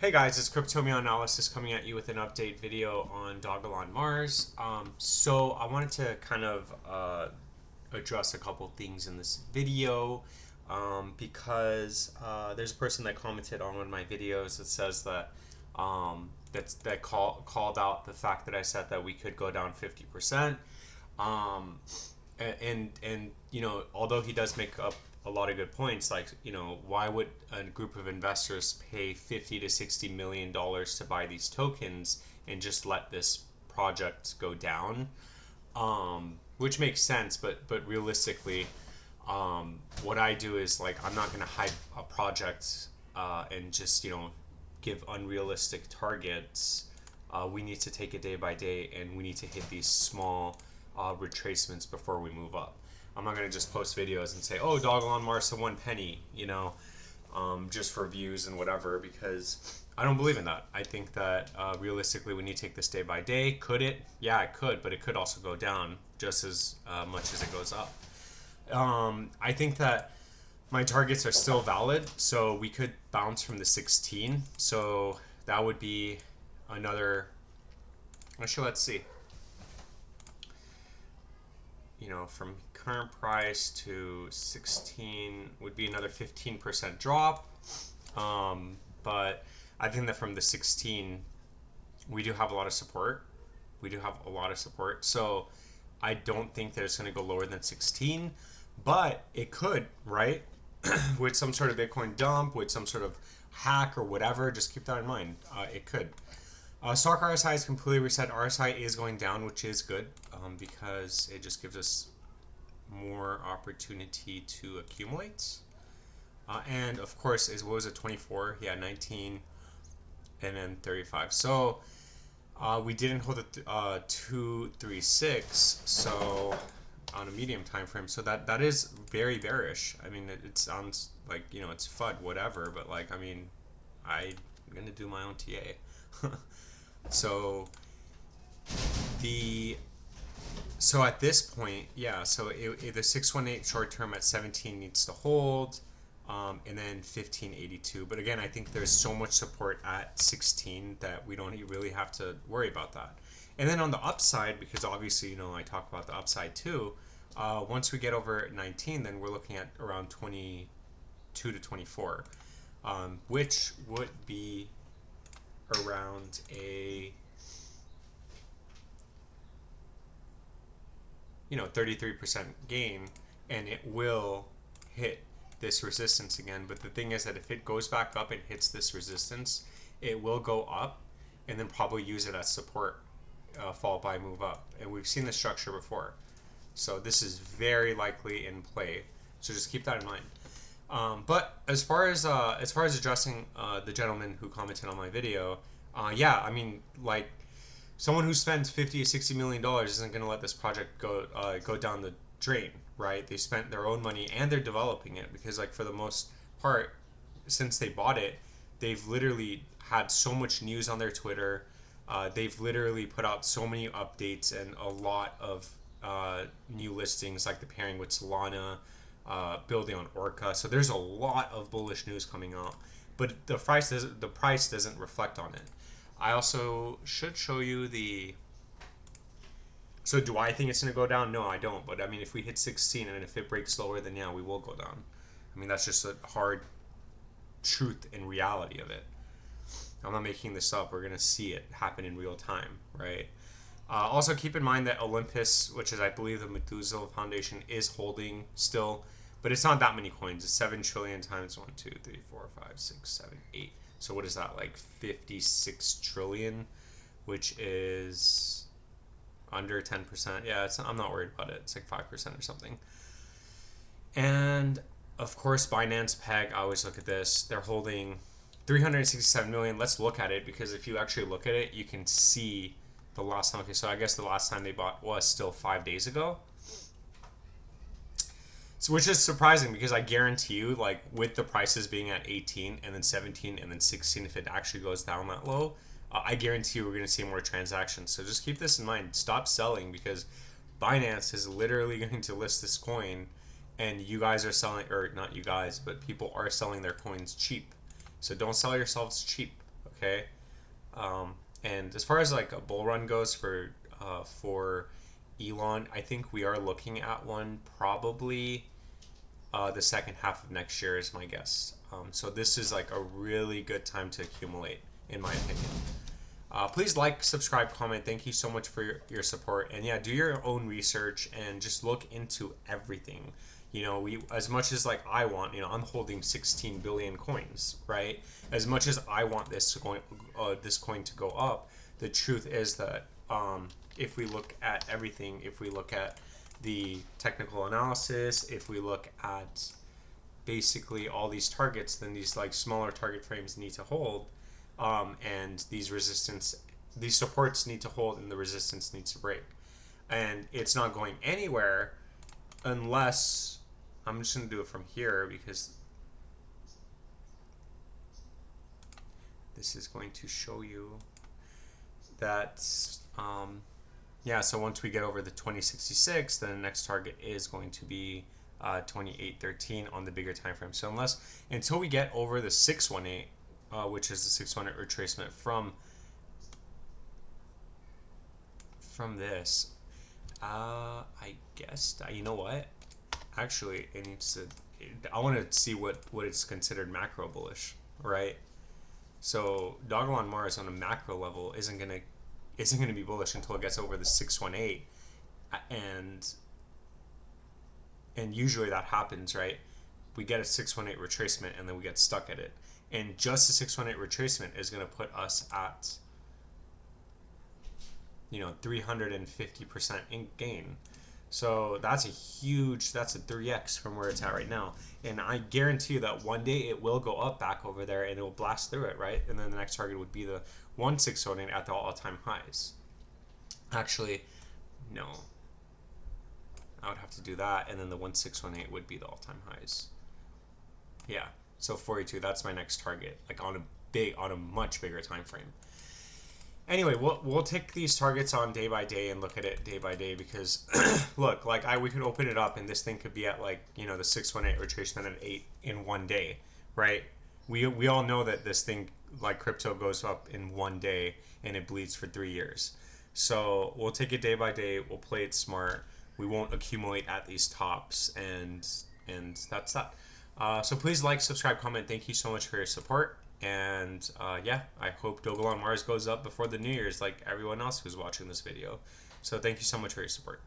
Hey guys, it's Cryptomeo Analysis coming at you with an update video on Dogelon Mars. So I wanted to kind of address a couple things in this video because there's a person that commented on one of my videos that says that called out the fact that I said that we could go down 50%. Um, and you know, although he does make up a lot of good points, like, you know, why would a group of investors pay 50 to 60 million dollars to buy these tokens and just let this project go down? Which makes sense, but realistically, what I do is, like, I'm not going to hype a project and just, you know, give unrealistic targets. We need to take it day by day, and we need to hit these small retracements before we move up. I'm not going to just post videos and say, oh, Dogelon Mars to 1 penny, you know, just for views and whatever, because I don't believe in that. I think that realistically, we need to take this day by day. Could it? Yeah, it could, but it could also go down just as much as it goes up. I think that my targets are still valid, so we could bounce from the 16. So that would be another. Actually, let's see. You know, from current price to 16 would be another 15% drop. But I think that from the 16, we do have a lot of support. So I don't think that it's going to go lower than 16, but it could, right? With some sort of Bitcoin dump, with some sort of hack or whatever, just keep that in mind. It could. Stock RSI is completely reset. RSI is going down, which is good because it just gives us more opportunity to accumulate. And of course, what was it, 24? Yeah, 19, and then 35. So we didn't hold it 236. So on a medium time frame. So that is very bearish. I mean, it sounds like, you know, it's FUD, whatever. But, like, I mean, I'm gonna do my own TA. So at this point, yeah, so the 618 short term at 17 needs to hold, and then 1582. But again, I think there's so much support at 16 that we don't really have to worry about that. And then on the upside, because obviously, you know, I talk about the upside too, once we get over 19, then we're looking at around 22 to 24, which would be around a, you know, 33% gain, and it will hit this resistance again. But the thing is that if it goes back up and hits this resistance, it will go up and then probably use it as support, fall by, move up. And we've seen this structure before, so this is very likely in play, so just keep that in mind. But as far as addressing the gentleman who commented on my video, yeah, I mean, like, someone who spends 50 to 60 million dollars isn't going to let this project go down the drain, right? They spent their own money and they're developing it because, like, for the most part, since they bought it, they've literally had so much news on their Twitter. They've literally put out so many updates and a lot of new listings, like the pairing with Solana, building on Orca. So there's a lot of bullish news coming out, but the price doesn't reflect on it. I also should show you the. So do I think it's going to go down? No, I don't. But I mean, if we hit 16 and if it breaks lower, then yeah, we will go down. I mean, that's just a hard truth and reality of it. I'm not making this up. We're going to see it happen in real time, right? Also, keep in mind that Olympus, which is, I believe, the Methuselah Foundation, is holding still, but it's not that many coins. It's 7 trillion times 1, 2, 3, 4, 5, 6, 7, 8. So what is that, like 56 trillion, which is under 10%. Yeah, I'm not worried about it. It's like 5% or something. And of course, Binance Peg, I always look at this. They're holding 367 million. Let's look at it, because if you actually look at it, you can see the last time. Okay, so I guess the last time they bought was still 5 days ago. So, which is surprising, because I guarantee you, like, with the prices being at 18 and then 17 and then 16, if it actually goes down that low, I guarantee you we're going to see more transactions. So just keep this in mind. Stop selling, because Binance is literally going to list this coin, and you guys are selling, or not you guys, but people are selling their coins cheap. So don't sell yourselves cheap. Okay. And as far as like a bull run goes for Elon, I think we are looking at one probably the second half of next year is my guess. So this is like a really good time to accumulate, in my opinion. Please like, subscribe, comment. Thank you so much for your support. And yeah, do your own research and just look into everything. You know, we as much as like I want, you know, I'm holding 16 billion coins, right? As much as I want this coin to go up, the truth is that if we look at everything, if we look at the technical analysis, if we look at basically all these targets, then these like smaller target frames need to hold, and these supports need to hold, and the resistance needs to break, and it's not going anywhere unless I'm just gonna do it from here because this is going to show you that yeah, so once we get over the 2066, then the next target is going to be 2813 on the bigger time frame. So until we get over the 618, which is the 618 retracement from this, I guess you know what? Actually, it needs to. I want to see what is considered macro bullish, right? So Dogelon Mars on a macro level isn't gonna be bullish until it gets over the 618, and usually that happens, right? We get a 618 retracement and then we get stuck at it, and just the 618 retracement is gonna put us at 350% in gain. So that's a 3x from where it's at right now. And I guarantee you that one day it will go up back over there and it will blast through it, right? And then the next target would be the 1618 at the all-time highs. Actually, no. I would have to do that, and then the 1618 would be the all-time highs. Yeah. So 42, that's my next target, like on a much bigger time frame. Anyway, we'll take these targets on day by day and look at it day by day because look, like we could open it up and this thing could be at like, the 618 retracement at 8 in one day, right? We all know that this thing, like crypto, goes up in one day and it bleeds for 3 years. So we'll take it day by day. We'll play it smart. We won't accumulate at these tops, and that's that. So please like, subscribe, comment. Thank you so much for your support. And yeah, I hope Dogelon Mars goes up before the New Year's like everyone else who's watching this video. So thank you so much for your support.